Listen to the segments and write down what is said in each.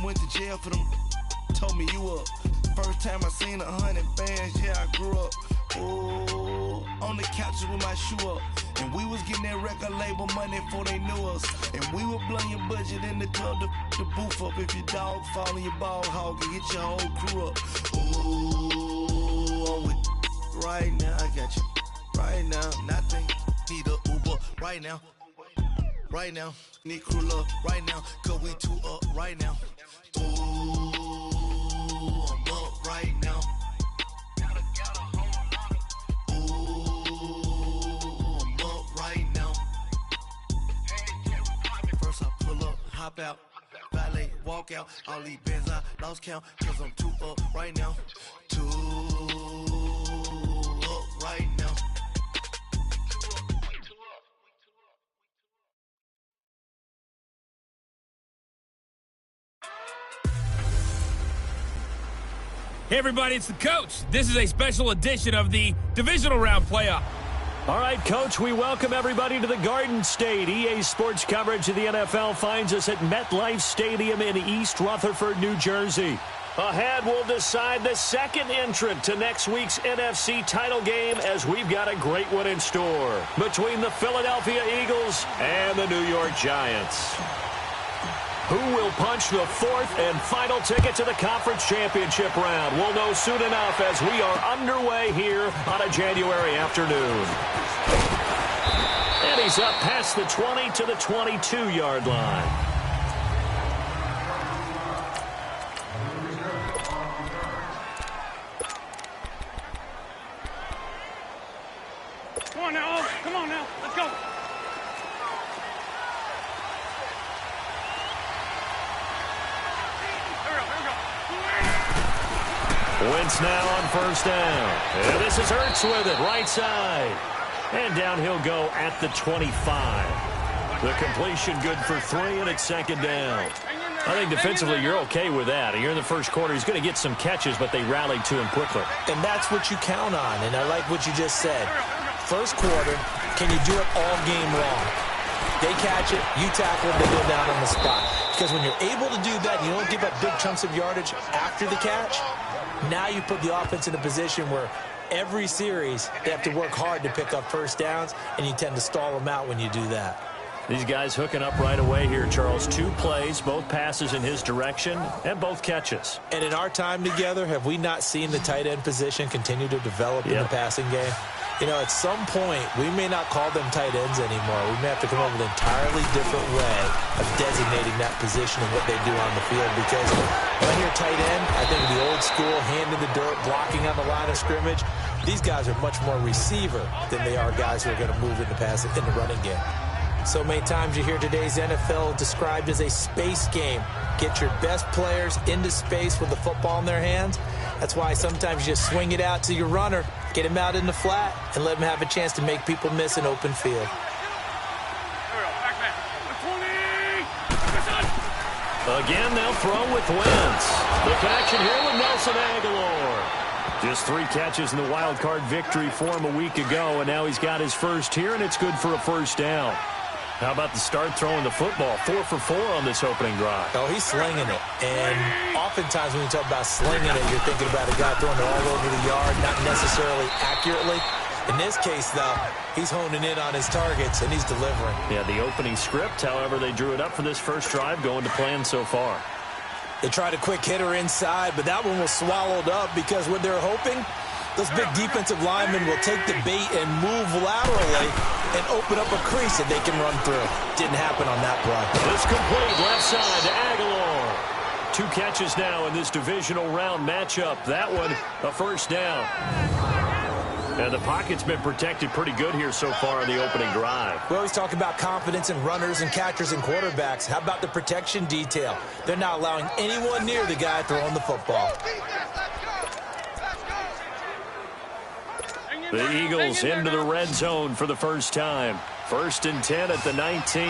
went to jail for them. Told me you up. First time I seen 100 bands, yeah, I grew up. Ooh, on the couches with my shoe up. And we was getting that record label money before they knew us. And we were blowing your budget in the club to boof up. If your dog fall in your ball hog and get your whole crew up. Ooh, I'm with right now, I got you. Right now, nothing. Need a Uber right now. Right now, need crew up right now. Cause we two up right now. Ooh, I'm up right now. Hop out, valet, walk out. All these bands I lost count, cause I'm too up right now. Too up right now. Hey everybody, it's the coach. This is a special edition of the divisional round playoff. All right, Coach, we welcome everybody to the Garden State. EA Sports coverage of the NFL finds us at MetLife Stadium in East Rutherford, New Jersey. Ahead, we'll decide the second entrant to next week's NFC title game as we've got a great one in store between the Philadelphia Eagles and the New York Giants. Who will punch the fourth and final ticket to the conference championship round? We'll know soon enough as we are underway here on a January afternoon. And he's up past the 20 to the 22-yard line. Come on now, come on now, let's go. Wentz now on first down. And this is Hurts with it, right side. And down he'll go at the 25. The completion good for 3, and it's second down. I think defensively you're okay with that. You're in the first quarter. He's going to get some catches, but they rallied to him quickly. And that's what you count on, and I like what you just said. First quarter, can you do it all game long? They catch it, you tackle it, they go down on the spot. Because when you're able to do that, you don't give up big chunks of yardage after the catch. Now you put the offense in a position where every series they have to work hard to pick up first downs, and you tend to stall them out when you do that. These guys hooking up right away here, Charles. 2 plays, both passes in his direction, and both catches. And in our time together, have we not seen the tight end position continue to develop in the passing game? You know, at some point, we may not call them tight ends anymore. We may have to come up with an entirely different way of designating that position and what they do on the field. Because when you're tight end, I think the old school, hand in the dirt, blocking on the line of scrimmage, these guys are much more receiver than they are guys who are going to move in the running game. So many times you hear today's NFL described as a space game. Get your best players into space with the football in their hands. That's why sometimes you just swing it out to your runner, get him out in the flat, and let him have a chance to make people miss an open field. Again, they'll throw with Wentz. The connection here with Nelson Aguilar. Just 3 catches in the wild card victory for him a week ago, and now he's got his first here, and it's good for a first down. How about the start throwing the football? 4 for 4 on this opening drive. Oh, he's slinging it. And oftentimes when you talk about slinging it, you're thinking about a guy throwing it all over the yard, not necessarily accurately. In this case, though, he's honing in on his targets, and he's delivering. Yeah, the opening script, however, they drew it up for this first drive, going to plan so far. They tried a quick hitter inside, but that one was swallowed up because what they're hoping, those big defensive linemen will take the bait and move laterally and open up a crease that they can run through. Didn't happen on that play. This complete left side to Aguilar. 2 catches now in this divisional round matchup. That one, a first down. And the pocket's been protected pretty good here so far in the opening drive. We always talk about confidence in runners and catchers and quarterbacks. How about the protection detail? They're not allowing anyone near the guy throwing the football. The Eagles into the red zone for the first time. 1st and 10 at the 19.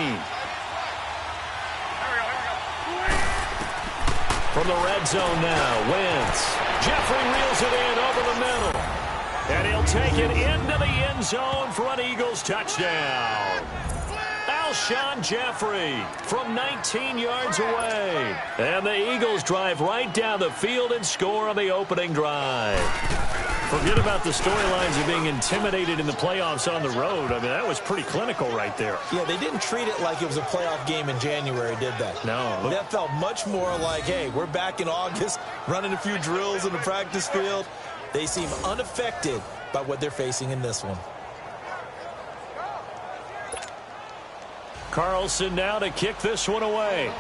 From the red zone now, Wentz. Jeffrey reels it in over the middle. And he'll take it into the end zone for an Eagles touchdown. Alshon Jeffrey from 19 yards away. And the Eagles drive right down the field and score on the opening drive. Forget about the storylines of being intimidated in the playoffs on the road. I mean, that was pretty clinical right there. Yeah, they didn't treat it like it was a playoff game in January, did they? No. That felt much more like, hey, we're back in August, running a few drills in the practice field. They seem unaffected by what they're facing in this one. Carlson now to kick this one away.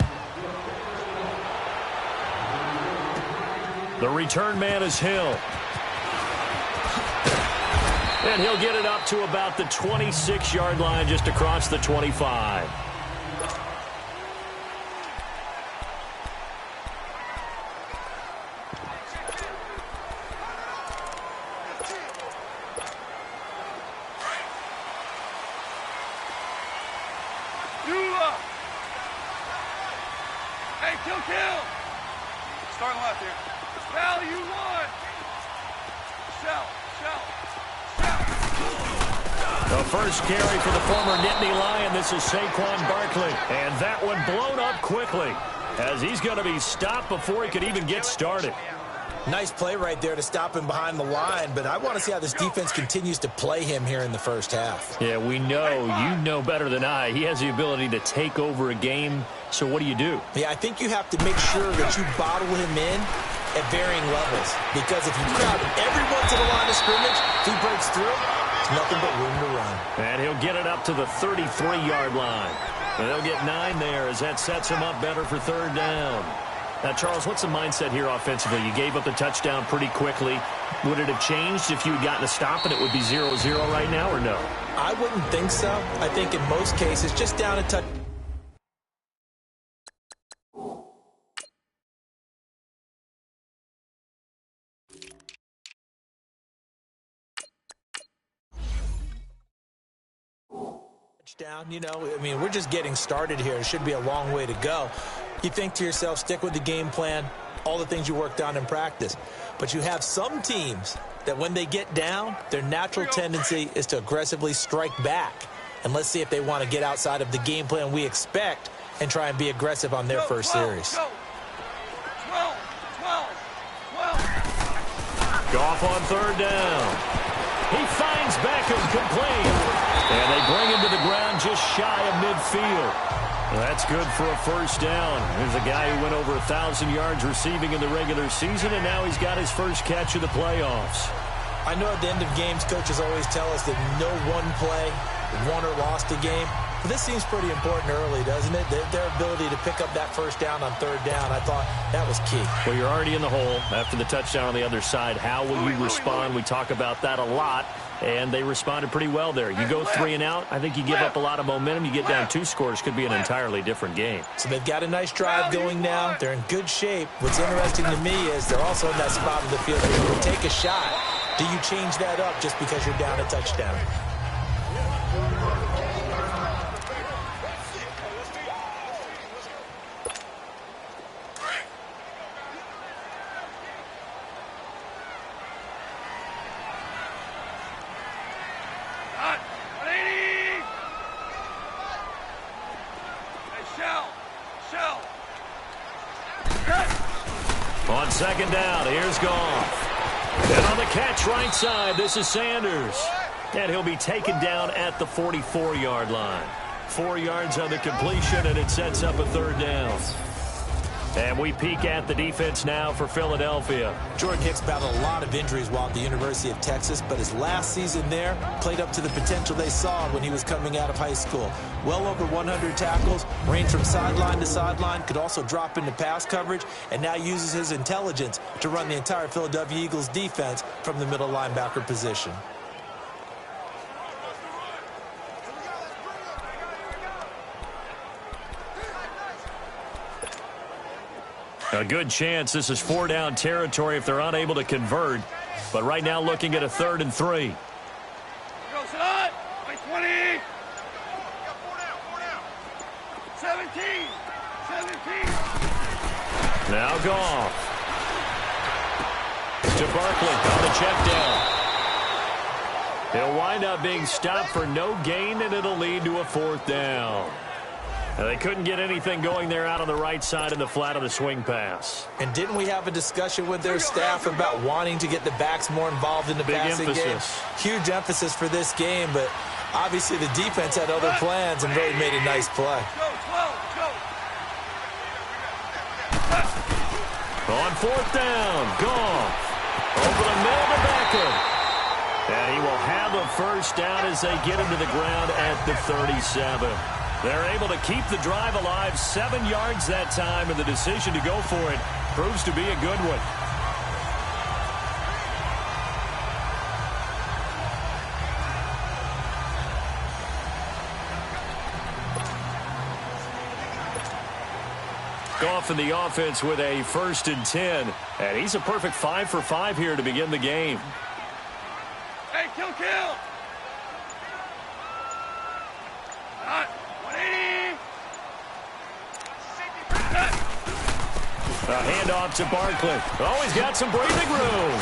The return man is Hill. And he'll get it up to about the 26-yard line, just across the 25. Hey, kill. Starting left here. Value one. Shell. The first carry for the former Nittany Lion. This is Saquon Barkley. And that one blown up quickly, as he's going to be stopped before he could even get started. Nice play right there to stop him behind the line, but I want to see how this defense continues to play him here in the first half. Yeah, we know. You know better than I. He has the ability to take over a game. So what do you do? Yeah, I think you have to make sure that you bottle him in at varying levels, because if you crowd everyone to the line of scrimmage, if he breaks through, it's nothing but room to run. And he'll get it up to the 33-yard line. And they'll get 9 there, as that sets him up better for third down. Now, Charles, what's the mindset here offensively? You gave up the touchdown pretty quickly. Would it have changed if you had gotten a stop and it would be 0-0 right now, or no? I wouldn't think so. I think in most cases, just down a touch. Down, you know, I mean, we're just getting started here. It should be a long way to go. You think to yourself, stick with the game plan, all the things you worked on in practice. But you have some teams that when they get down, their natural tendency is to aggressively strike back. And let's see if they want to get outside of the game plan we expect and try and be aggressive on their first series. 12. Goff on third down. He finds Beckham complete. And they bring him to the ground just shy of midfield. That's good for a first down. There's a guy who went over 1,000 yards receiving in the regular season, and now he's got his first catch of the playoffs. I know at the end of games, coaches always tell us that no one play won or lost a game. But this seems pretty important early, doesn't it? Their ability to pick up that first down on third down, I thought that was key. Well, you're already in the hole after the touchdown on the other side. How will you respond? We talk about that a lot, and they responded pretty well there. You go 3 and out, I think you give up a lot of momentum. You get down 2 scores, could be an entirely different game. So they've got a nice drive going now. They're in good shape. What's interesting to me is they're also in that spot of the field where you can take a shot. Do you change that up just because you're down a touchdown? On second down, here's Goff. And on the catch right side, this is Sanders. And he'll be taken down at the 44-yard line. 4 yards on the completion, and it sets up a third down. And we peek at the defense now for Philadelphia. Jordan Hicks battled a lot of injuries while at the University of Texas, but his last season there played up to the potential they saw when he was coming out of high school. Well over 100 tackles, ranged from sideline to sideline, could also drop into pass coverage, and now uses his intelligence to run the entire Philadelphia Eagles defense from the middle linebacker position. A good chance this is 4-down territory if they're unable to convert. But right now looking at a 3rd and 3. Go, Sadat. 20. 17. Now Goff. To Barkley on the check down. He'll wind up being stopped for no gain, and it'll lead to a 4th down. Now, they couldn't get anything going there out on the right side of the flat of the swing pass. And didn't we have a discussion with their staff about wanting to get the backs more involved in the passing game? Huge emphasis for this game, but obviously the defense had other plans and really made a nice play. On 4th down, Goff over the middle to Beckham. And he will have a 1st down as they get him to the ground at the 37. They're able to keep the drive alive, 7 yards that time, and the decision to go for it proves to be a good one. Goff in the offense with a 1st and 10, and he's a perfect 5 for 5 here to begin the game. Hey, kill! 180. A handoff to Barkley. Oh, he's got some breathing room.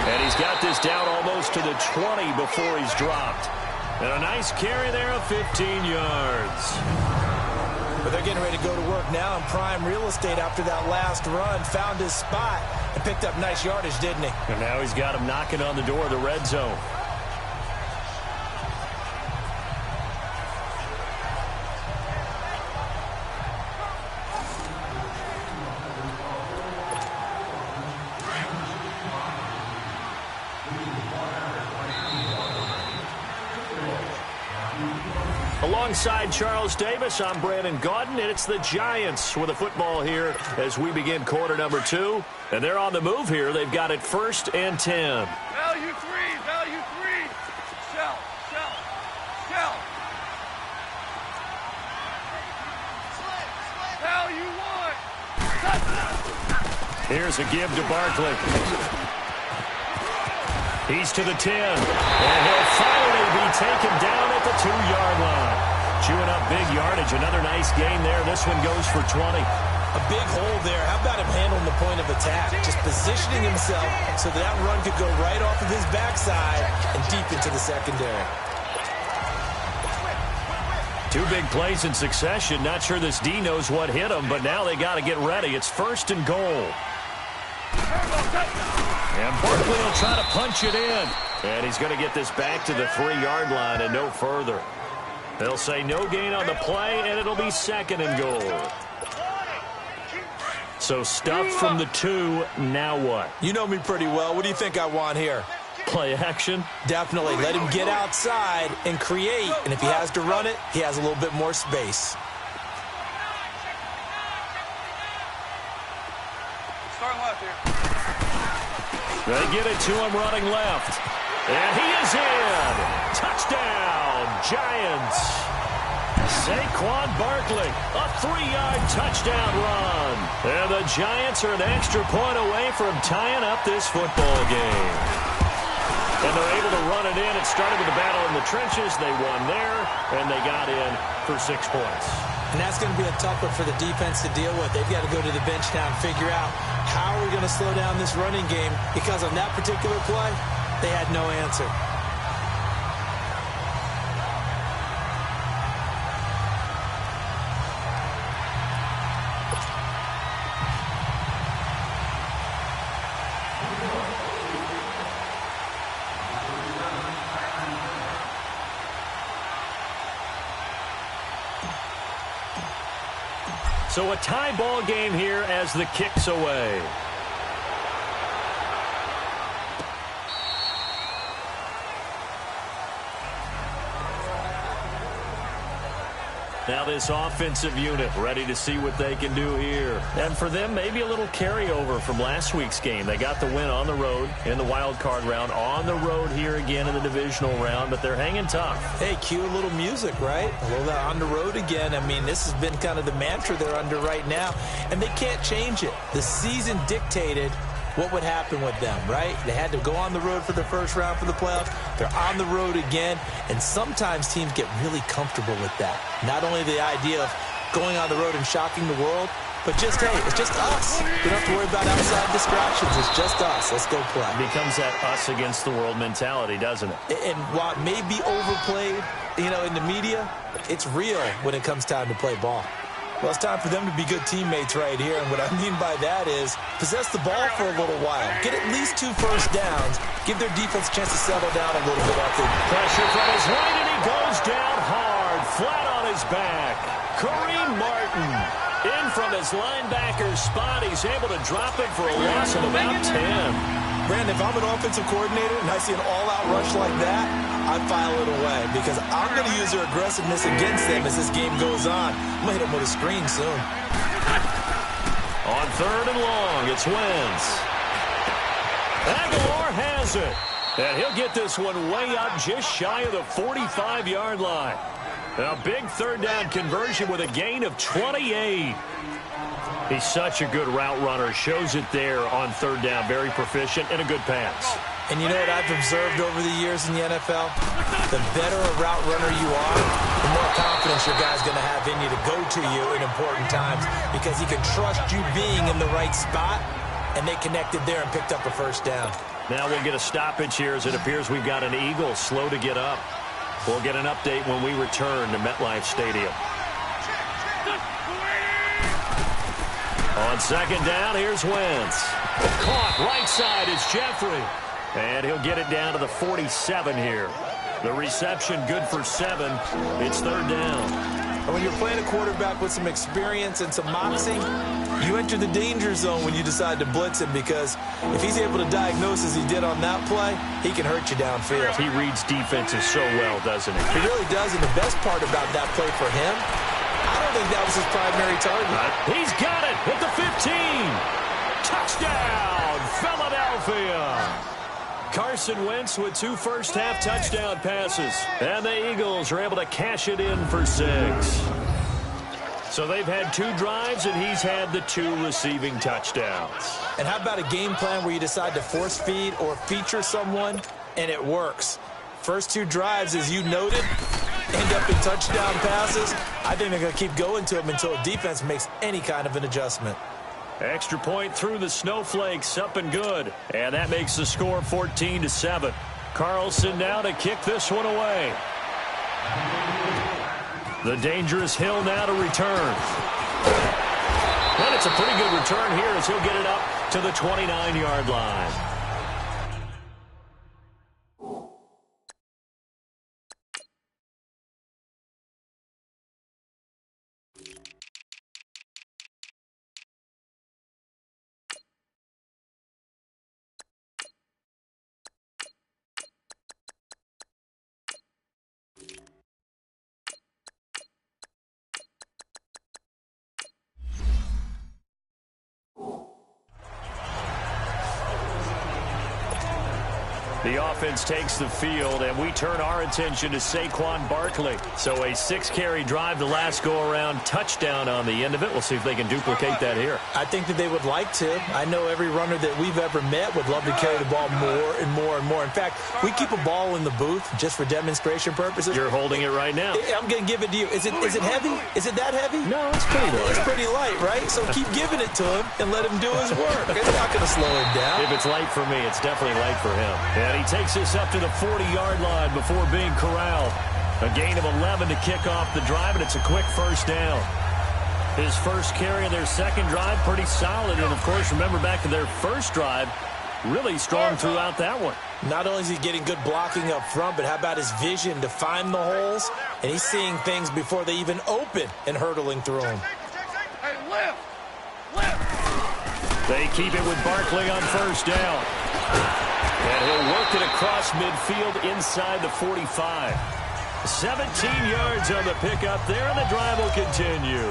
And he's got this down almost to the 20 before he's dropped. And a nice carry there of 15 yards. But they're getting ready to go to work now in prime real estate after that last run. Found his spot and picked up nice yardage, didn't he? And now he's got him knocking on the door of the red zone. Alongside Charles Davis, I'm Brandon Gaudin, and it's the Giants with the football here as we begin quarter number 2. And they're on the move here. They've got it 1st and 10. Value 3. Shell. Value 1. Here's a give to Barkley. He's to the 10, and he'll finally be taken down at the 2-yard line. Chewing up big yardage. Another nice gain there. This one goes for 20. A big hole there. How about him handling the point of attack? Just positioning himself so that run could go right off of his backside and deep into the secondary. 2 big plays in succession. Not sure this D knows what hit him, but now they got to get ready. It's 1st and goal. And Barkley will try to punch it in. And he's going to get this back to the 3-yard line and no further. They'll say no gain on the play, and it'll be 2nd and goal. So stuff from the 2, now what? You know me pretty well. What do you think I want here? Play action? Definitely. Let him get outside and create. And if he has to run it, he has a little bit more space. Starting left here. They get it to him running left. And he is in. Touchdown, Giants. Saquon Barkley, a 3-yard touchdown run. And the Giants are an extra point away from tying up this football game. And they're able to run it in. It started with a battle in the trenches. They won there, and they got in for 6 points. And that's going to be a tough one for the defense to deal with. They've got to go to the bench now and figure out how are we going to slow down this running game, because on that particular play, they had no answer. So a tie ball game here as the kick's away. Now this offensive unit ready to see what they can do here. And for them, maybe a little carryover from last week's game. They got the win on the road in the wild card round, on the road here again in the divisional round, but they're hanging tough. Hey, cue a little music, right? A little on the road again. I mean, this has been kind of the mantra they're under right now, and they can't change it. The season dictated what would happen with them, right? They had to go on the road for the first round for the playoffs. They're on the road again, and sometimes teams get really comfortable with that. Not only the idea of going on the road and shocking the world. But just, hey, it's just us. We don't have to worry about outside distractions. It's just us. Let's go play. It becomes that us against the world mentality, doesn't it? And while it may be overplayed, in the media, it's real when it comes time to play ball. Well, it's time for them to be good teammates right here. And what I mean by that is possess the ball for a little while. Get at least 2 first downs. Give their defense a chance to settle down a little bit after. Pressure from his right, and he goes down hard, flat on his back. Kareem Martin in from his linebacker spot. He's able to drop it for a loss of about 10. Brandon, if I'm an offensive coordinator and I see an all-out rush like that, I file it away because I'm going to use their aggressiveness against them as this game goes on. I'm going to hit them with a screen soon. On 3rd and long, it's Wentz. Aguilar has it. And he'll get this one way up just shy of the 45-yard line. A big 3rd down conversion with a gain of 28. He's such a good route runner. Shows it there on 3rd down. Very proficient and a good pass. And you know what I've observed over the years in the NFL? The better a route runner you are, the more confidence your guy's going to have in you to go to you in important times because he can trust you being in the right spot, and they connected there and picked up a 1st down. Now we'll get a stoppage here as it appears we've got an Eagle slow to get up. We'll get an update when we return to MetLife Stadium. On 2nd down, here's Wentz. Caught right side is Jeffrey. And he'll get it down to the 47 here. The reception good for 7. It's 3rd down. And when you're playing a quarterback with some experience and some moxie, you enter the danger zone when you decide to blitz him because if he's able to diagnose as he did on that play, he can hurt you downfield. He reads defenses so well, doesn't he? He really does, and the best part about that play for him, I don't think that was his primary target. He's got it at the 15. Touchdown, Philadelphia. Carson Wentz with 2 first-half touchdown passes. And the Eagles are able to cash it in for 6. So they've had 2 drives, and he's had the 2 receiving touchdowns. And how about a game plan where you decide to force feed or feature someone, and it works? First 2 drives, as you noted, end up in touchdown passes. I think they're going to keep going to them until defense makes any kind of an adjustment. Extra point through the snowflakes, up and good. And that makes the score 14-7. Carlson now to kick this one away. The dangerous Hill now to return. And it's a pretty good return here as he'll get it up to the 29-yard line. The offense takes the field, and we turn our attention to Saquon Barkley. So a 6-carry drive the last go-around, touchdown on the end of it. We'll see if they can duplicate that here. I think that they would like to. I know every runner that we've ever met would love to carry the ball more and more and more. In fact, we keep a ball in the booth just for demonstration purposes. You're holding it right now. I'm going to give it to you. Is it heavy? Is it that heavy? No, it's pretty light. It's pretty light, right? So keep giving it to him and let him do his work. It's not going to slow him down. If it's light for me, it's definitely light for him. And he takes this up to the 40-yard line before being corralled. A gain of 11 to kick off the drive, and it's a quick 1st down. His first carry of their 2nd drive, pretty solid. And, of course, remember back to their 1st drive, really strong throughout that one. Not only is he getting good blocking up front, but how about his vision to find the holes? And he's seeing things before they even open and hurtling through them. Hey, lift! Lift! They keep it with Barkley on 1st down. And he'll work it across midfield inside the 45. 17 yards on the pickup there, and the drive will continue.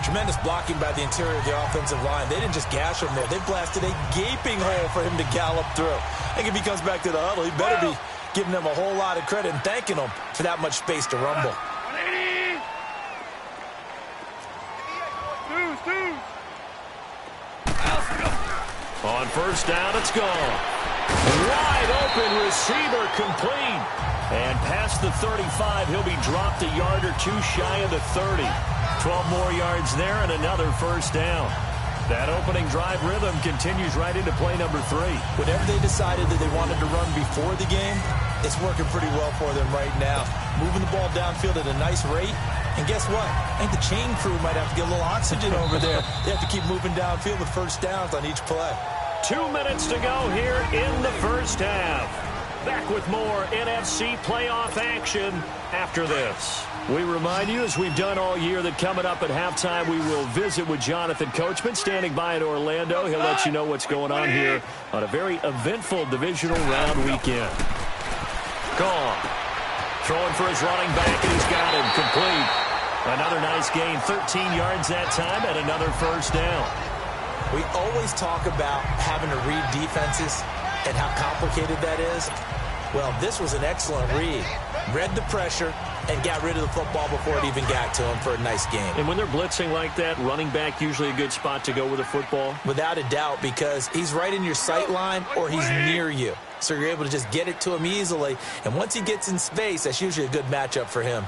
Tremendous blocking by the interior of the offensive line. They didn't just gash him there. They blasted a gaping hole for him to gallop through. I think if he comes back to the huddle, he better be giving them a whole lot of credit and thanking them for that much space to rumble. 180! On 1st down, it's gone. Wide open receiver complete. And past the 35, he'll be dropped a yard or 2 shy of the 30. 12 more yards there and another first down. That opening drive rhythm continues right into play number 3. Whatever they decided that they wanted to run before the game, it's working pretty well for them right now. Moving the ball downfield at a nice rate. And guess what? I think the chain crew might have to get a little oxygen over there. They have to keep moving downfield with first downs on each play. 2 minutes to go here in the first half. Back with more NFC playoff action after this. We remind you, as we've done all year, that coming up at halftime, we will visit with Jonathan Coachman standing by in Orlando. He'll let you know what's going on here on a very eventful divisional round weekend. Gone. Throwing for his running back, and he's got him complete. Another nice gain, 13 yards that time, and another first down. We always talk about having to read defenses and how complicated that is. Well, this was an excellent read. Read the pressure and got rid of the football before it even got to him for a nice game. And when they're blitzing like that, running back usually a good spot to go with the football? Without a doubt, because he's right in your sight line or he's near you. So you're able to just get it to him easily. And once he gets in space, that's usually a good matchup for him.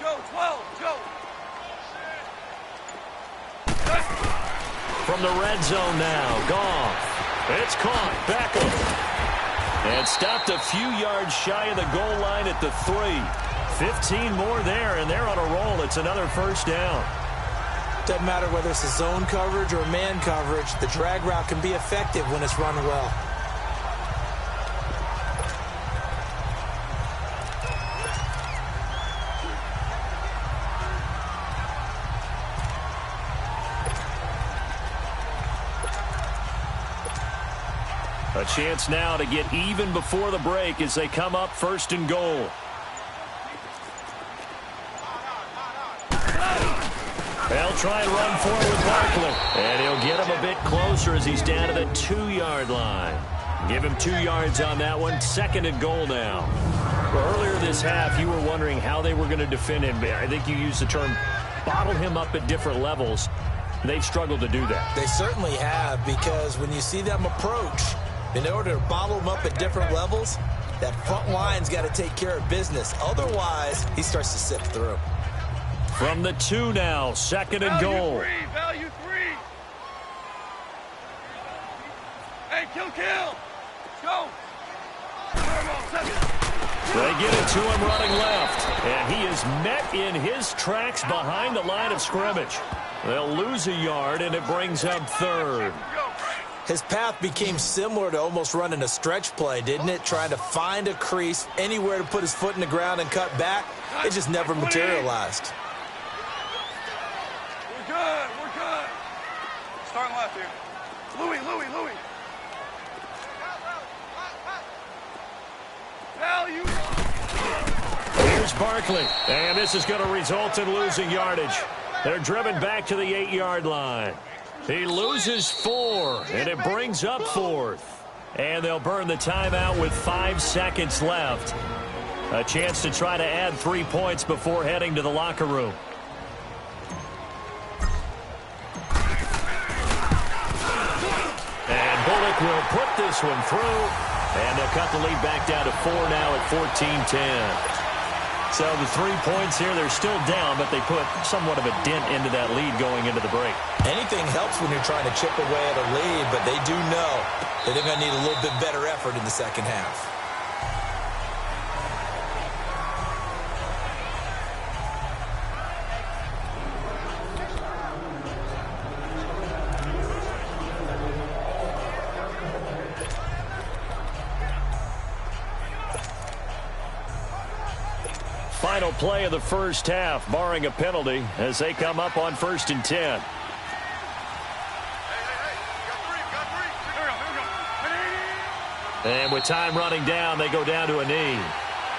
Go, 12, go. From the red zone now, Goff. It's caught. Beckham. And stopped a few yards shy of the goal line at the 3. 15 more there, and they're on a roll. It's another first down. Doesn't matter whether it's a zone coverage or man coverage. The drag route can be effective when it's run well. A chance now to get even before the break as they come up first and goal. They'll try and run forward with Barkley. And he'll get him a bit closer as he's down to the 2-yard line. Give him 2 yards on that one. Second and goal now. Well, earlier this half, you were wondering how they were going to defend him. I think you used the term bottle him up at different levels. They've struggled to do that. They certainly have, because when you see them approach, in order to bottle them up at different levels, that front line's got to take care of business. Otherwise, he starts to sift through. From the 2 now, second and goal. Value 3. Hey, kill. Go. They get it to him running left. And he is met in his tracks behind the line of scrimmage. They'll lose a yard, and it brings up third. His path became similar to almost running a stretch play, didn't it? Trying to find a crease, anywhere to put his foot in the ground and cut back. It just never materialized. We're good. Starting left here. Louis. Value. Here's Barkley. And this is going to result in losing yardage. They're driven back to the 8-yard line. He loses 4, and it brings up 4th. And they'll burn the timeout with 5 seconds left. A chance to try to add 3 points before heading to the locker room. And Bullock will put this one through. And they'll cut the lead back down to 4 now at 14-10. So the 3 points here, they're still down, but they put somewhat of a dent into that lead going into the break. Anything helps when you're trying to chip away at a lead, but they do know that they're going to need a little bit better effort in the second half. Final play of the first half, barring a penalty, as they come up on 1st and 10. And with time running down, they go down to a knee.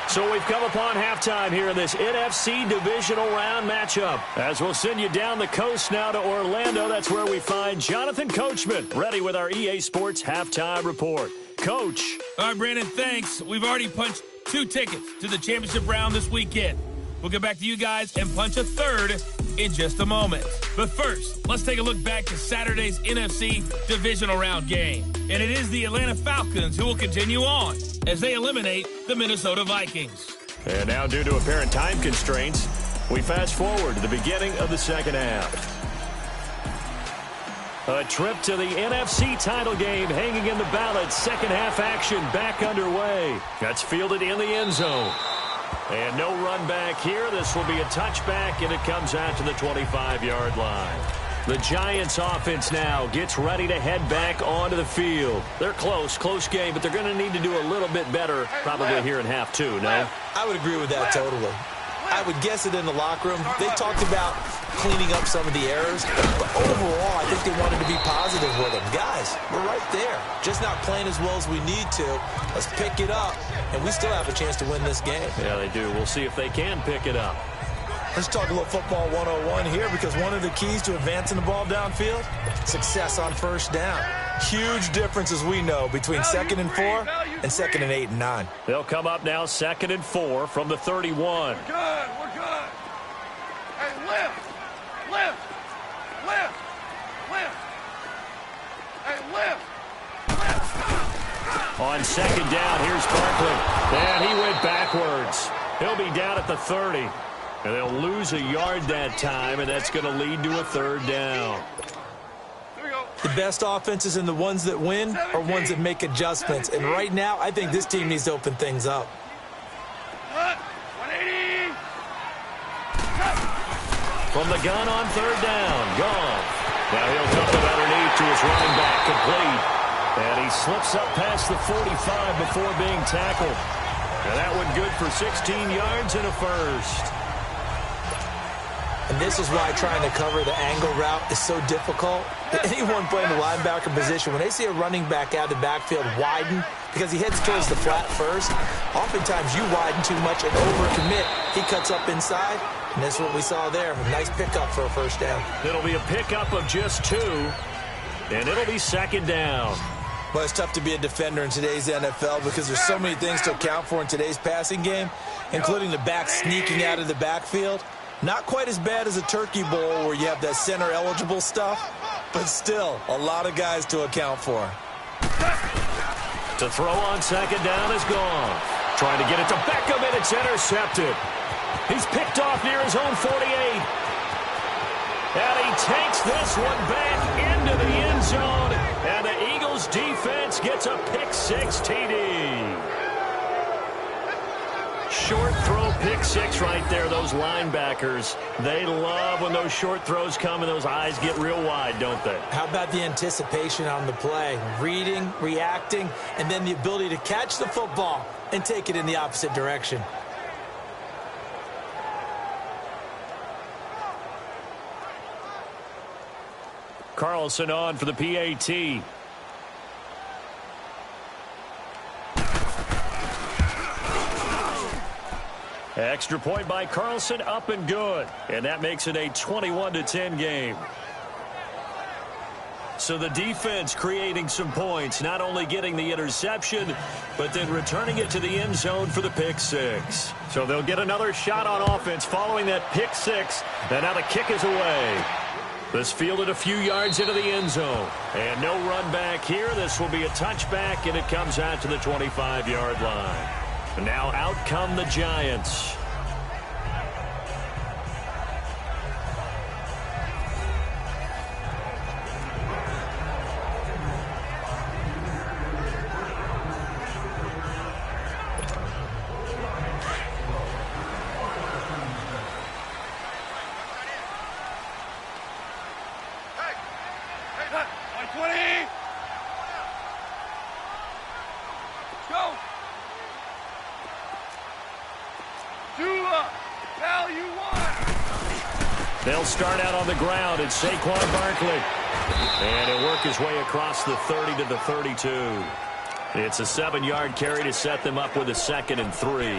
So we've come upon halftime here in this NFC divisional round matchup. As we'll send you down the coast now to Orlando, that's where we find Jonathan Coachman, ready with our EA Sports halftime report. Coach. All right, Brandon, thanks. We've already punched 2 tickets to the championship round this weekend. We'll get back to you guys and punch a 3rd in just a moment. But first, let's take a look back to Saturday's NFC divisional round game. And it is the Atlanta Falcons who will continue on as they eliminate the Minnesota Vikings. And now, due to apparent time constraints, We fast forward to the beginning of the second half. A trip to the NFC title game hanging in the balance. Second half action back underway. That's fielded in the end zone. And no run back here. This will be a touchback, and it comes out to the 25-yard line. The Giants offense now gets ready to head back onto the field. They're close game, but they're going to need to do a little bit better probably here in half two, no? I would agree with that totally. I would guess it in the locker room. They talked about cleaning up some of the errors, but overall, I think they wanted to be positive with them. Guys, we're right there. Just not playing as well as we need to. Let's pick it up, and we still have a chance to win this game. Yeah, they do. We'll see if they can pick it up. Let's talk a little football 101 here, because one of the keys to advancing the ball downfield, success on first down. Huge difference, as we know, between 2nd and 4 and 2nd and 8 and 9. They'll come up now 2nd and 4 from the 31. We're good. Hey, lift. Hey, lift. On second down, here's Barkley. And he went backwards. He'll be down at the 30. And they'll lose a yard that time, and that's going to lead to a 3rd down. The best offenses and the ones that win are ones that make adjustments. And right now, I think this team needs to open things up. 180. From the gun on 3rd down, gone. Now he'll dump it underneath to his running back, complete. And he slips up past the 45 before being tackled. And that one good for 16 yards and a first. And this is why trying to cover the angle route is so difficult. Anyone playing the linebacker position, when they see a running back out of the backfield widen, because he heads towards the flat first, oftentimes you widen too much and overcommit. He cuts up inside, and that's what we saw there. A nice pickup for a first down. It'll be a pickup of just 2, and it'll be 2nd down. Well, it's tough to be a defender in today's NFL because there's so many things to account for in today's passing game, including the back sneaking out of the backfield. Not quite as bad as a turkey bowl where you have that center-eligible stuff, but still a lot of guys to account for. To throw on 2nd down is gone. Trying to get it to Beckham, and it's intercepted. He's picked off near his own 48. And he takes this one back into the end zone, and the Eagles defense gets a pick-6 TD. Short throw, pick-6 right there. Those linebackers, they love when those short throws come and those eyes get real wide, don't they? How about the anticipation on the play? Reading, reacting, and then the ability to catch the football and take it in the opposite direction. Carlson on for the PAT. Extra point by Carlson, up and good. And that makes it a 21-10 game. So the defense creating some points, not only getting the interception, but then returning it to the end zone for the pick-6. So they'll get another shot on offense following that pick-6. And now the kick is away. This fielded a few yards into the end zone. And no run back here. This will be a touchback, and it comes out to the 25-yard line. And now out come the Giants. They'll start out on the ground. It's Saquon Barkley. And he'll work his way across the 30 to the 32. It's a 7-yard carry to set them up with a 2nd and 3.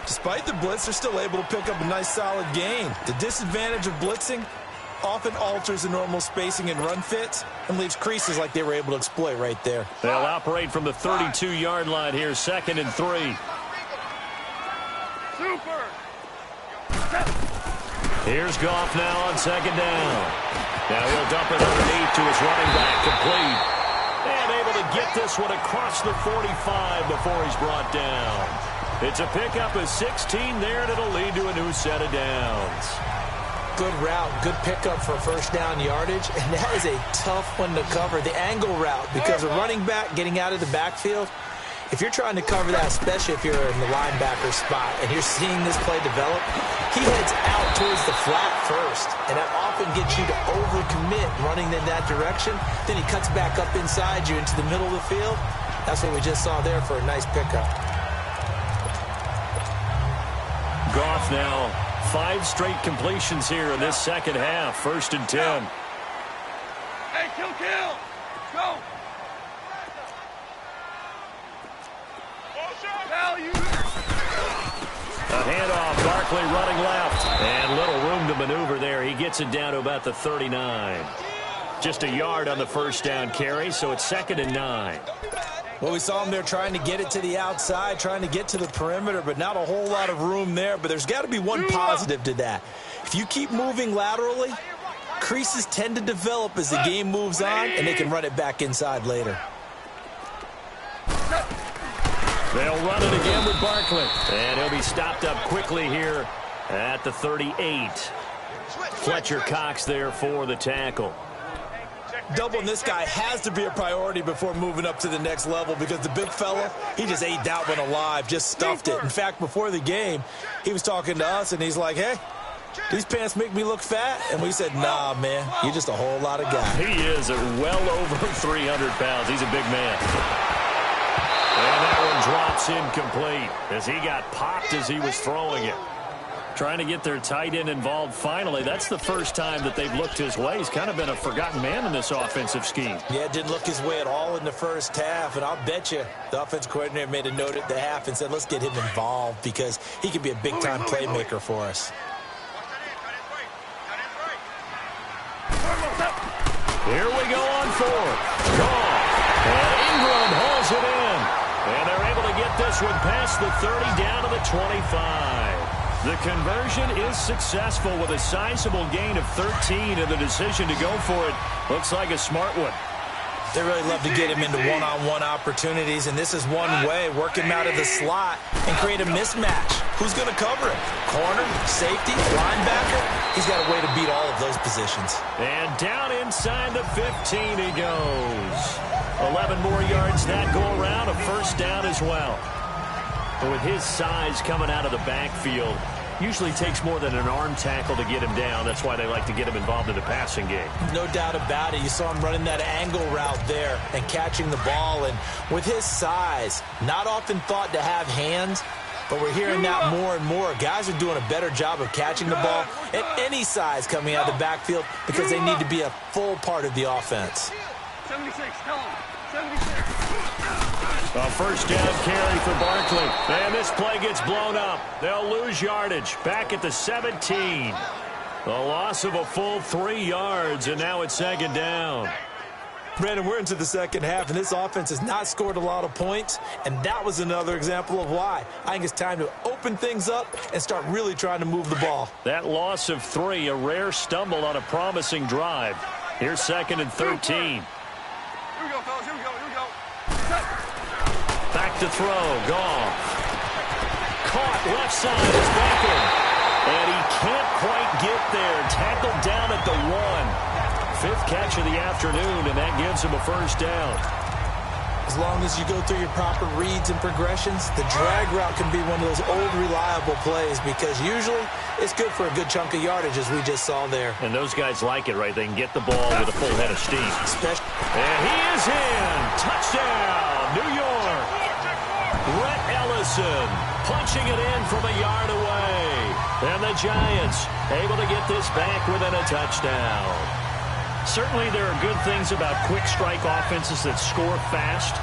Despite the blitz, they're still able to pick up a nice solid gain. The disadvantage of blitzing often alters the normal spacing and run fits and leaves creases like they were able to exploit right there. They'll operate from the 32-yard line here, 2nd and 3. Super. Here's Goff now on 2nd down. Now he'll dump it underneath to his running back, complete. And able to get this one across the 45 before he's brought down. It's a pickup of 16 there, and it'll lead to a new set of downs. Good route, good pickup for first down yardage, and that is a tough one to cover, the angle route, because a running back getting out of the backfield, if you're trying to cover that, especially if you're in the linebacker spot and you're seeing this play develop, he heads out towards the flat first, and that often gets you to overcommit running in that direction. Then he cuts back up inside you into the middle of the field. That's what we just saw there for a nice pickup. Goff now 5 straight completions here in this second half. 1st and 10. Hey, kill. Go. A handoff, Barkley running left. And little room to maneuver there. He gets it down to about the 39. Just a yard on the first down carry, so it's 2nd and 9. Well, we saw him there trying to get it to the outside, trying to get to the perimeter, but not a whole lot of room there. But there's got to be one positive to that. If you keep moving laterally, creases tend to develop as the game moves on, and they can run it back inside later. They'll run it again with Barkley. And he'll be stopped up quickly here at the 38. Fletcher Cox there for the tackle. Doubling this guy has to be a priority before moving up to the next level, because the big fella, he just ate that one alive, just stuffed it. In fact, before the game, he was talking to us, and he's like, hey, these pants make me look fat? And we said, nah, man, you're just a whole lot of guy. He is well over 300 pounds. He's a big man. And that one drops incomplete as he got popped as he was throwing it. Trying to get their tight end involved finally. That's the first time that they've looked his way. He's kind of been a forgotten man in this offensive scheme. Yeah, didn't look his way at all in the first half. And I'll bet you the offensive coordinator made a note at the half and said, let's get him involved because he could be a big-time playmaker for us. Here we go on 4th. Gone. And Ingram hauls it in. And they're able to get this one past the 30 down to the 25. The conversion is successful with a sizable gain of 13, and the decision to go for it looks like a smart one. They really love to get him into one-on-one opportunities, and this is one way. Work him out of the slot and create a mismatch. Who's going to cover him? Corner, safety, linebacker? He's got a way to beat all of those positions. And down inside the 15 he goes. 11 more yards that go around, a first down as well. But with his size coming out of the backfield, usually takes more than an arm tackle to get him down. That's why they like to get him involved in the passing game. No doubt about it. You saw him running that angle route there and catching the ball. And with his size, not often thought to have hands, but we're hearing that more and more. Guys are doing a better job of catching the ball at any size coming out of the backfield because they need to be a full part of the offense. 76, tell him. 76. A first down carry for Barkley. And this play gets blown up. They'll lose yardage. Back at the 17. The loss of a full 3 yards, and now it's 2nd down. Brandon, we're into the second half, and this offense has not scored a lot of points, and that was another example of why. I think it's time to open things up and start really trying to move the ball. That loss of 3, a rare stumble on a promising drive. Here's 2nd and 13. Here we go, fellas. Here we go. Back to throw. Goff. Caught left side is Beckham. And he can't quite get there. Tackled down at the 1. 5th catch of the afternoon, and that gives him a first down. As long as you go through your proper reads and progressions, the drag route can be one of those old reliable plays because usually it's good for a good chunk of yardage, as we just saw there. And those guys like it, right? They can get the ball with a full head of steam. And he is in. Touchdown, New York. Rhett Ellison punching it in from a yard away. And the Giants able to get this back within a touchdown. Certainly there are good things about quick strike offenses that score fast,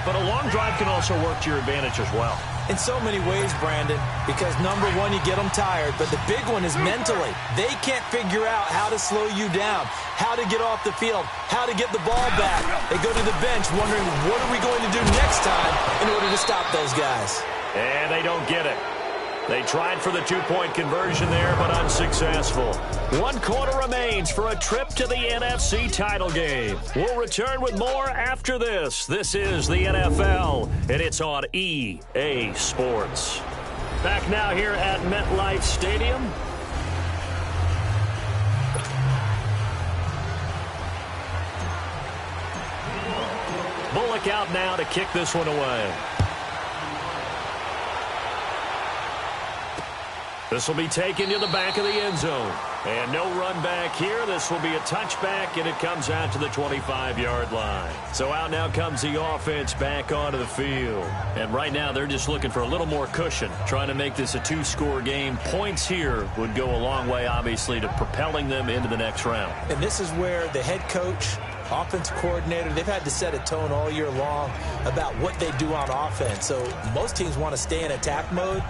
but a long drive can also work to your advantage as well. In so many ways, Brandon, because number one, you get them tired, but the big one is mentally. They can't figure out how to slow you down, how to get off the field, how to get the ball back. They go to the bench wondering, what are we going to do next time in order to stop those guys? And they don't get it. They tried for the two-point conversion there, but unsuccessful. 1 quarter remains for a trip to the NFC title game. We'll return with more after this. This is the NFL, and it's on EA Sports. Back now here at MetLife Stadium. Bullock out now to kick this one away. This will be taken to the back of the end zone. And no run back here. This will be a touchback, and it comes out to the 25-yard line. So out now comes the offense back onto the field. And right now they're just looking for a little more cushion, trying to make this a 2-score game. Points here would go a long way, obviously, to propelling them into the next round. And this is where the head coach, offensive coordinator, they've had to set a tone all year long about what they do on offense. So most teams want to stay in attack mode,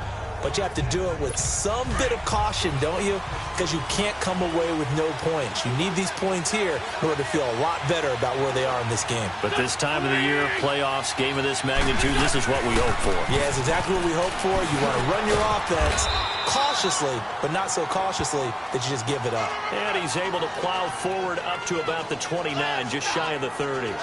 but you have to do it with some bit of caution, don't you? Because you can't come away with no points. You need these points here in order to feel a lot better about where they are in this game. But this time of the year, playoffs, game of this magnitude, this is what we hope for. Yeah, it's exactly what we hope for. You want to run your offense cautiously, but not so cautiously that you just give it up. And he's able to plow forward up to about the 29, just shy of the 30.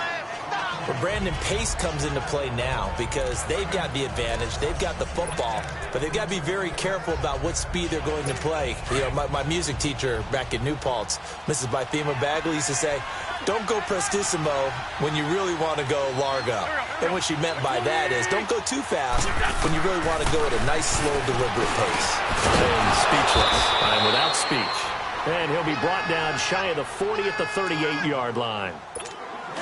But Brandon, pace comes into play now because they've got the advantage. They've got the football, but they've got to be very careful about what speed they're going to play. You know, my music teacher back in New Paltz, Mrs. Bythema Bagley, used to say, don't go prestissimo when you really want to go largo. And what she meant by that is don't go too fast when you really want to go at a nice, slow, deliberate pace. And speechless. I'm without speech. And he'll be brought down shy of the 40 at the 38-yard line.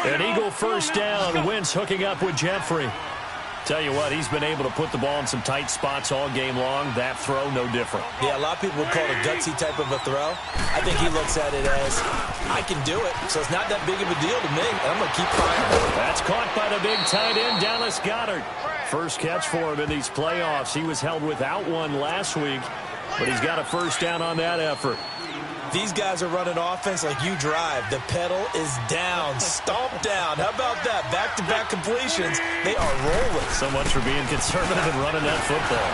An Eagle first down. Wentz hooking up with Jeffrey. Tell you what, he's been able to put the ball in some tight spots all game long. That throw, no different. Yeah, a lot of people would call it a gutsy type of a throw. I think he looks at it as, I can do it, so it's not that big of a deal to me, and I'm going to keep firing. That's caught by the big tight end, Dallas Goedert. First catch for him in these playoffs. He was held without one last week, but he's got a first down on that effort. These guys are running offense like you drive. The pedal is down, stomp down. How about that? Back-to-back completions. They are rolling. So much for being conservative and running that football.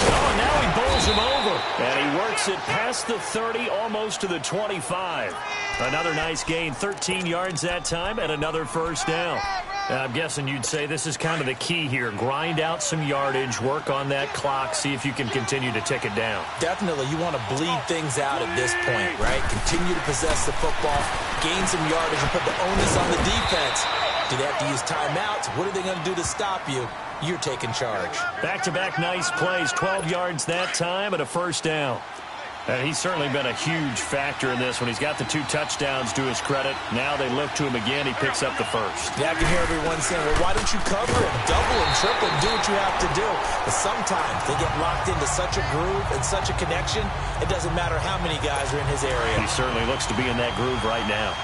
Oh, now he bowls him over. And he works it past the 30, almost to the 25. Another nice gain, 13 yards that time, and another first down. I'm guessing you'd say this is kind of the key here. Grind out some yardage, work on that clock, see if you can continue to tick it down. Definitely. You want to bleed things out at this point, right? Continue to possess the football, gain some yardage, and put the onus on the defense. Do they have to use timeouts? What are they going to do to stop you? You're taking charge. Back-to-back nice plays, 12 yards that time, and a first down. And he's certainly been a huge factor in this one. He's got the 2 touchdowns to his credit. Now they look to him again. He picks up the first. Yeah, I can hear everyone saying, well, why don't you cover him? Double him, triple him, do what you have to do. But sometimes they get locked into such a groove and such a connection, it doesn't matter how many guys are in his area. He certainly looks to be in that groove right now.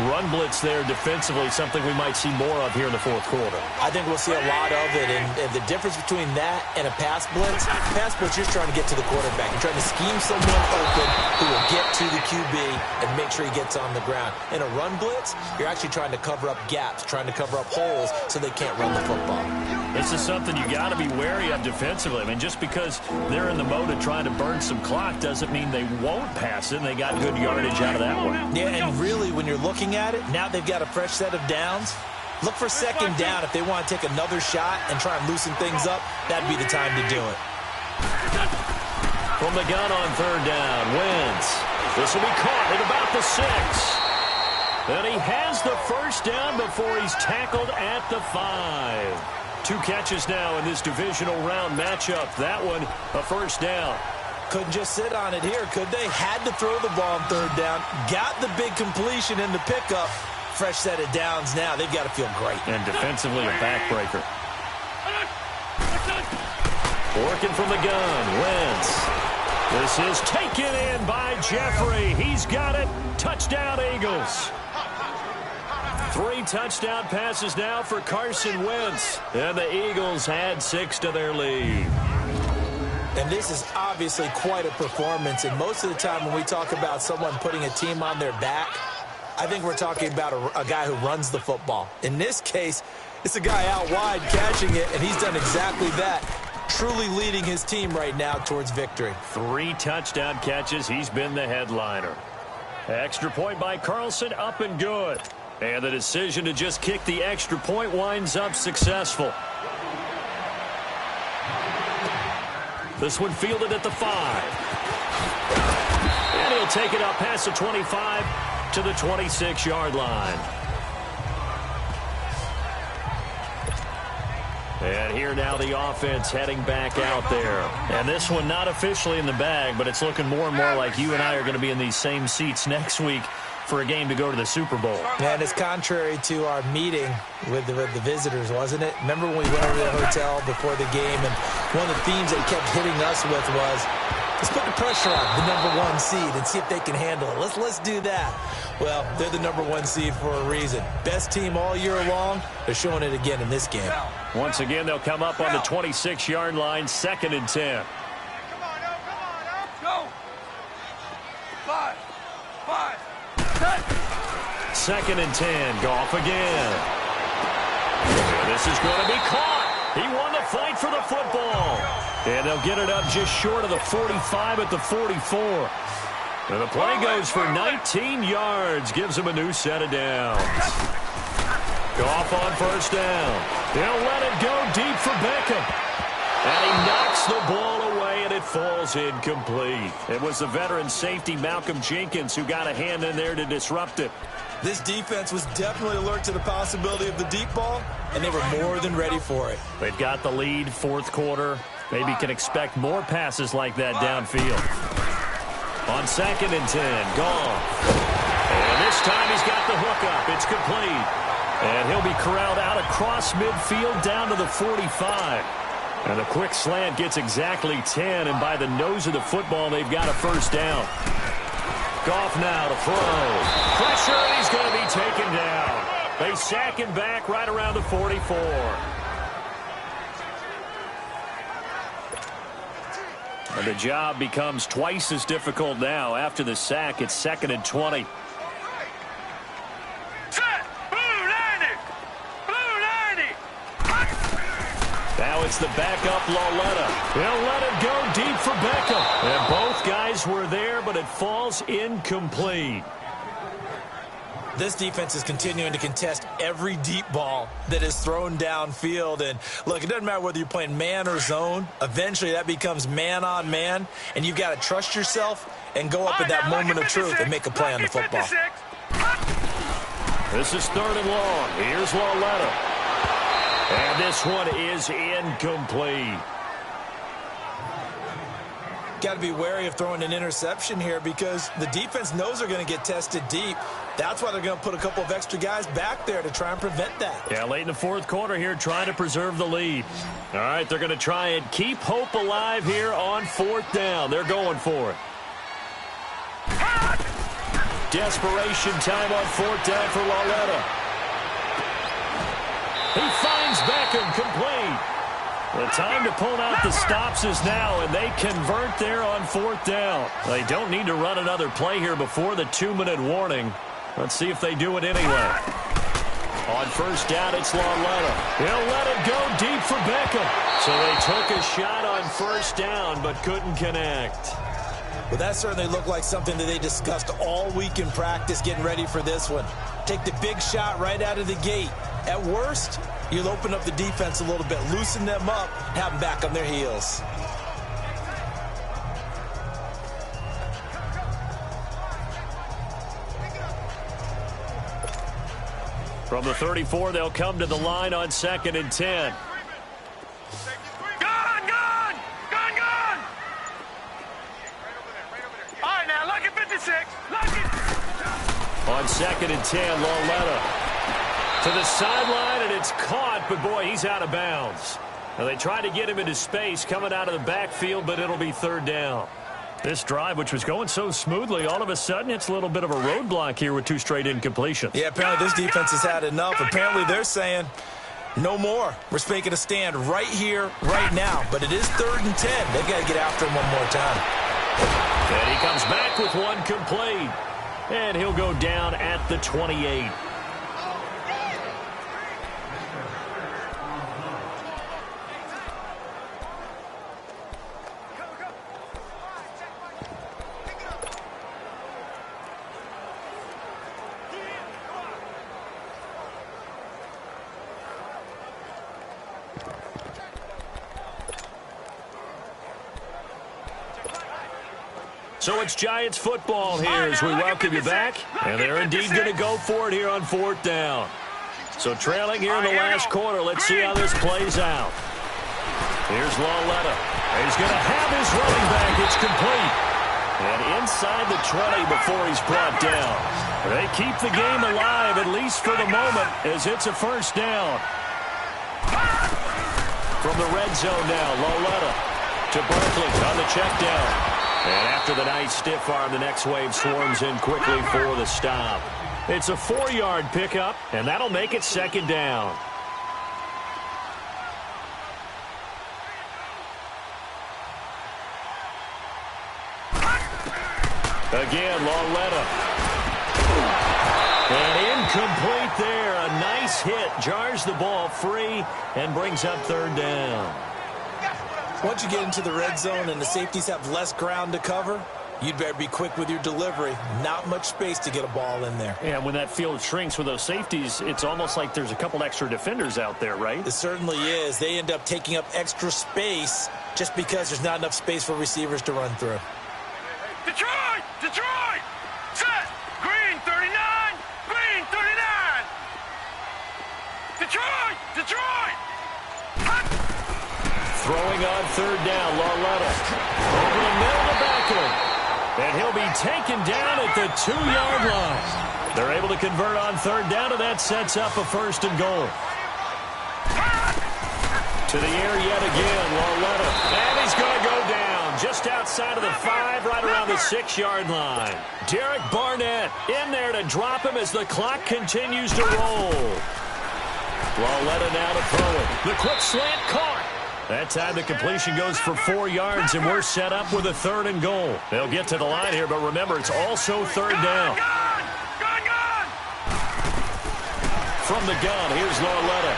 Run blitz there defensively, something we might see more of here in the fourth quarter. I think we'll see a lot of it, and the difference between that and a pass blitz, you're trying to get to the quarterback. You're trying to scheme someone open who will get to the QB and make sure he gets on the ground. In a run blitz, you're actually trying to cover up gaps, trying to cover up holes so they can't run the football. This is something you got to be wary of defensively. I mean, just because they're in the mode of trying to burn some clock doesn't mean they won't pass it, and they got good yardage out of that one. Yeah, and really, when you're looking at it, now they've got a fresh set of downs. Look for second down. If they want to take another shot and try and loosen things up, that'd be the time to do it. From the gun on third down, Wentz. This will be caught at about the 6. And he has the first down before he's tackled at the 5. 2 catches now in this divisional round matchup. That one, a first down. Couldn't just sit on it here, could they? Had to throw the ball on third down. Got the big completion in the pickup. Fresh set of downs now. They've got to feel great. And defensively, a backbreaker. Working from the gun, Wentz. This is taken in by Jeffrey. He's got it. Touchdown, Eagles. 3 touchdown passes now for Carson Wentz. And the Eagles add 6 to their lead. And this is obviously quite a performance. And most of the time when we talk about someone putting a team on their back, I think we're talking about a guy who runs the football. In this case, it's a guy out wide catching it, and he's done exactly that. truly leading his team right now towards victory. 3 touchdown catches. He's been the headliner. Extra point by Carlson, up and good. And the decision to just kick the extra point winds up successful. This one fielded at the 5. And he'll take it up past the 25 to the 26-yard line. And here now the offense heading back out there. And this one not officially in the bag, but it's looking more and more like you and I are going to be in these same seats next week for a game to go to the Super Bowl. Man, it's contrary to our meeting with the visitors, wasn't it? Remember when we went over to the hotel before the game, and one of the themes they kept hitting us with was, let's put the pressure on the #1 seed and see if they can handle it. Let's do that. Well, they're the #1 seed for a reason. Best team all year long. They're showing it again in this game. Once again, they'll come up on the 26-yard line, 2nd and 10. Come on, go. 5, 10. 2nd and 10. Goff again. And this is going to be caught. He won the fight for the football. And they'll get it up just short of the 45 at the 44. And the play goes for 19 yards. Gives him a new set of downs. Goff on 1st down. They'll let it go deep for Beckham. And he knocks the ball away, and it falls incomplete. It was the veteran safety Malcolm Jenkins who got a hand in there to disrupt it. This defense was definitely alert to the possibility of the deep ball, and they were more than ready for it. They've got the lead, 4th quarter. Maybe can expect more passes like that downfield. On 2nd and 10, Goff. And this time he's got the hook up. It's complete. And he'll be corralled out across midfield down to the 45. And a quick slant gets exactly 10, and by the nose of the football, they've got a 1st down. Goff now to throw. Pressure, and he's going to be taken down. They sack him back right around the 44. And the job becomes twice as difficult now. After the sack, it's 2nd and 20. Now it's the backup Lauletta. They'll let it go deep for Beckham. And both guys were there, but it falls incomplete. This defense is continuing to contest every deep ball that is thrown downfield. And look, it doesn't matter whether you're playing man or zone. Eventually that becomes man on man, and you've got to trust yourself and go up at that moment of truth and make a play on the football. This is 3rd and long. Here's Lauletta. And this one is incomplete. Got to be wary of throwing an interception here because the defense knows they're going to get tested deep. That's why they're going to put a couple of extra guys back there to try and prevent that. Yeah, late in the 4th quarter here, trying to preserve the lead. All right, they're going to try and keep hope alive here on 4th down. They're going for it. Desperation time on 4th down for Lauletta. He finds Beckham complete. The time to pull out the stops is now, and they convert there on 4th down. They don't need to run another play here before the 2-minute warning. Let's see if they do it anyway. On 1st down, it's Lauletta. He'll let it go deep for Beckham. So they took a shot on 1st down, but couldn't connect. Well, that certainly looked like something that they discussed all week in practice getting ready for this one. Take the big shot right out of the gate. At worst, you'll open up the defense a little bit, loosen them up, have them back on their heels. From the 34, they'll come to the line on 2nd and 10. Gone! All right, now, look at 56. Look it. On 2nd and 10, Lauletta to the sideline, and it's caught, but boy, he's out of bounds. Now they tried to get him into space coming out of the backfield, but it'll be 3rd down. This drive, which was going so smoothly, all of a sudden it's a little bit of a roadblock here with 2 straight incompletions. Yeah, apparently this defense has had enough. Apparently they're saying, no more. We're making a stand right here, right now. But it is 3rd and 10. They've got to get after him one more time. And he comes back with one complete. And he'll go down at the 28. So it's Giants football here as we welcome you back. And they're indeed going to go for it here on 4th down. So trailing here in the last quarter. Let's see how this plays out. Here's Lauletta. He's going to have his running back. It's complete. And inside the 20 before he's brought down. They keep the game alive, at least for the moment, as it's a first down. From the red zone now, Lauletta to Berkeley on the check down. And after the nice stiff arm, the next wave swarms in quickly for the stop. It's a 4-yard pickup, and that'll make it 2nd down. Again, Lauletta. And incomplete there. A nice hit. Jars the ball free and brings up 3rd down. Once you get into the red zone and the safeties have less ground to cover, you'd better be quick with your delivery. Not much space to get a ball in there. And when that field shrinks with those safeties, it's almost like there's a couple extra defenders out there, right? It certainly is. They end up taking up extra space just because there's not enough space for receivers to run through. Detroit! Detroit! Set! Green 39! Green 39! Detroit! Detroit! Hot! Throwing on 3rd down, Lauletta. Over the middle to Beckham. And he'll be taken down at the 2-yard line. They're able to convert on 3rd down, and that sets up a 1st and goal. To the air yet again, Lauletta. And he's going to go down just outside of the 5, right around the 6-yard line. Derek Barnett in there to drop him as the clock continues to roll. Lauletta now to throw it. The quick slant caught. That time the completion goes for 4 yards, and we're set up with a 3rd and goal. They'll get to the line here, but remember, it's also 3rd down. Gun! From the gun, here's Lauletta.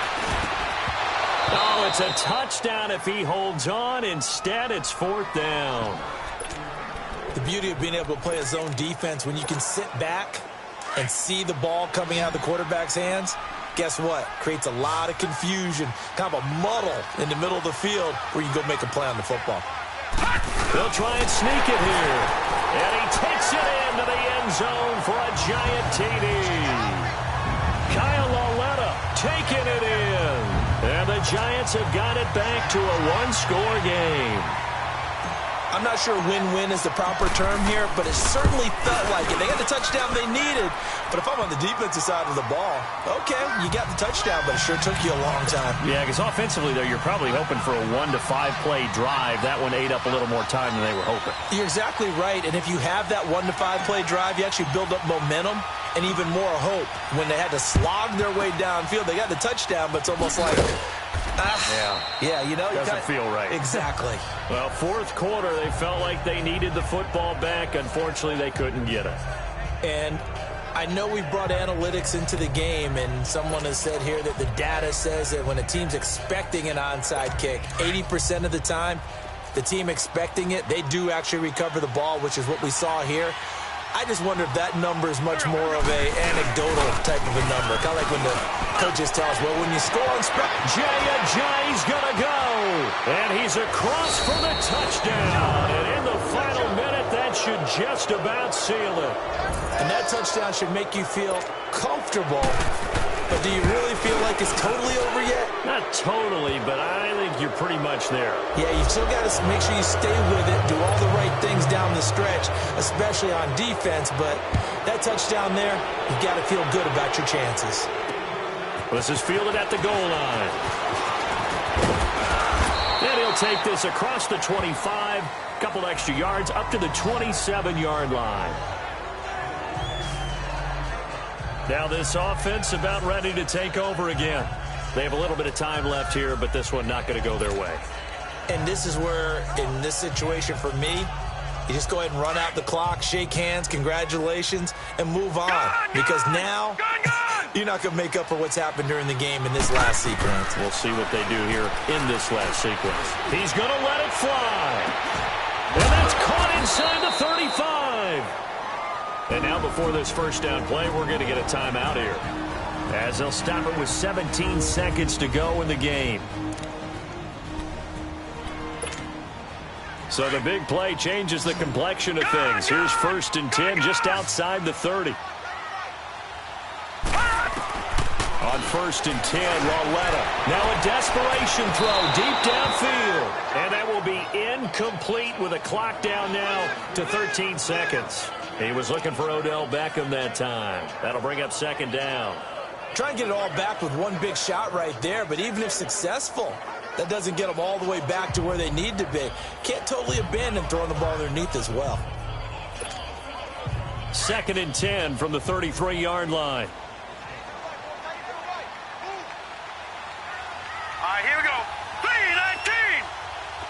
Oh, it's a touchdown if he holds on. Instead, it's 4th down. The beauty of being able to play a zone defense when you can sit back and see the ball coming out of the quarterback's hands, guess what? Creates a lot of confusion, kind of a muddle in the middle of the field where you can go make a play on the football. They'll try and sneak it here. And he takes it into the end zone for a giant TD. Kyle Lauletta taking it in. And the Giants have got it back to a 1-score game. I'm not sure win-win is the proper term here, but it certainly felt like it. They got the touchdown they needed, but if I'm on the defensive side of the ball, okay, you got the touchdown, but it sure took you a long time. Yeah, because offensively, though, you're probably hoping for a 1 to 5 play drive. That one ate up a little more time than they were hoping. You're exactly right, and if you have that 1 to 5 play drive, you actually build up momentum and even more hope. When they had to slog their way downfield, they got the touchdown, but it's almost like, yeah, you know, doesn't feel right. Exactly. Well, 4th quarter, they felt like they needed the football back. Unfortunately, they couldn't get it. And I know we've brought analytics into the game, and someone has said here that the data says that when a team's expecting an onside kick, 80% of the time, the team expecting it, they do actually recover the ball, which is what we saw here. I just wonder if that number is much more of a anecdotal type of a number. Kind of like when the coaches tell us, well, when you score on Jay Ajayi's going to go. And he's across for the touchdown. And in the final minute, that should just about seal it. And that touchdown should make you feel comfortable. But do you really feel like it's totally over yet? Not totally, but I think you're pretty much there. Yeah, you've still got to make sure you stay with it, do all the right things down the stretch, especially on defense. But that touchdown there, you've got to feel good about your chances. This is fielded at the goal line. And he'll take this across the 25, couple extra yards, up to the 27-yard line. Now this offense about ready to take over again. They have a little bit of time left here, but this one not going to go their way. And this is where, in this situation for me, you just go ahead and run out the clock, shake hands, congratulations, and move on. Because now, you're not going to make up for what's happened during the game in this last sequence. We'll see what they do here in this last sequence. He's going to let it fly. And that's caught inside the 35. And now before this first down play, we're going to get a timeout here, as they'll stop it with 17 seconds to go in the game. So the big play changes the complexion of things. Here's 1st and 10 just outside the 30. On 1st and 10, Lauletta. Now a desperation throw deep downfield. And that will be incomplete with a clock down now to 13 seconds. He was looking for Odell Beckham that time. That'll bring up 2nd down. Try and get it all back with one big shot right there, but even if successful, that doesn't get them all the way back to where they need to be. Can't totally abandon throwing the ball underneath as well. 2nd and 10 from the 33-yard line. All right, here we go. 3-19!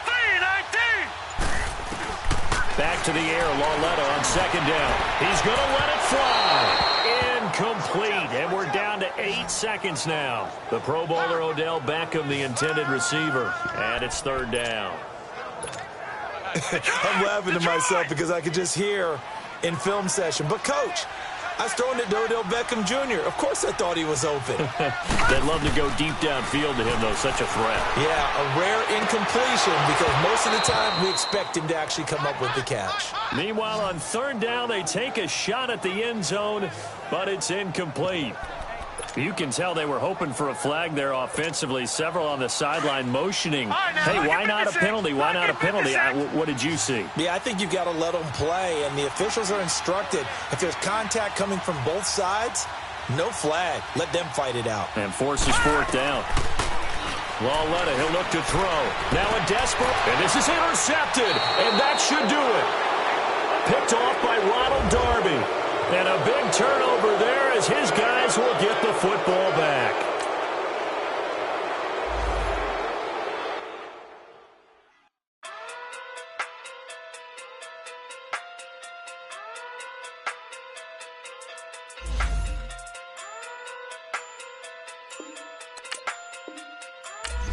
3-19! Back to the air, Lauletta on 2nd down. He's going to let it fly. Incomplete, and we're down to 8 seconds now. The Pro Bowler Odell Beckham, the intended receiver, and it's 3rd down. I'm laughing to myself because I could just hear in film session, but Coach, I was throwing it to Odell Beckham Jr. Of course I thought he was open. They'd love to go deep downfield to him, though. Such a threat. Yeah, a rare incompletion because most of the time we expect him to actually come up with the catch. Meanwhile, on 3rd down, they take a shot at the end zone, but it's incomplete. You can tell they were hoping for a flag there offensively. Several on the sideline motioning. Hey, why not a penalty? Why not a penalty? What did you see? Yeah, I think you've got to let them play, and the officials are instructed. If there's contact coming from both sides, no flag. Let them fight it out. And forces 4th down. Lauletta, he'll look to throw. Now a desperate, and this is intercepted, and that should do it. Picked off by Ronald Darby. And a big turnover there as his guys will get the football back.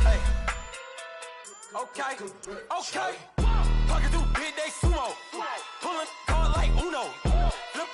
Hey. Okay. Talking through big day sumo. Pulling card like Uno. Flip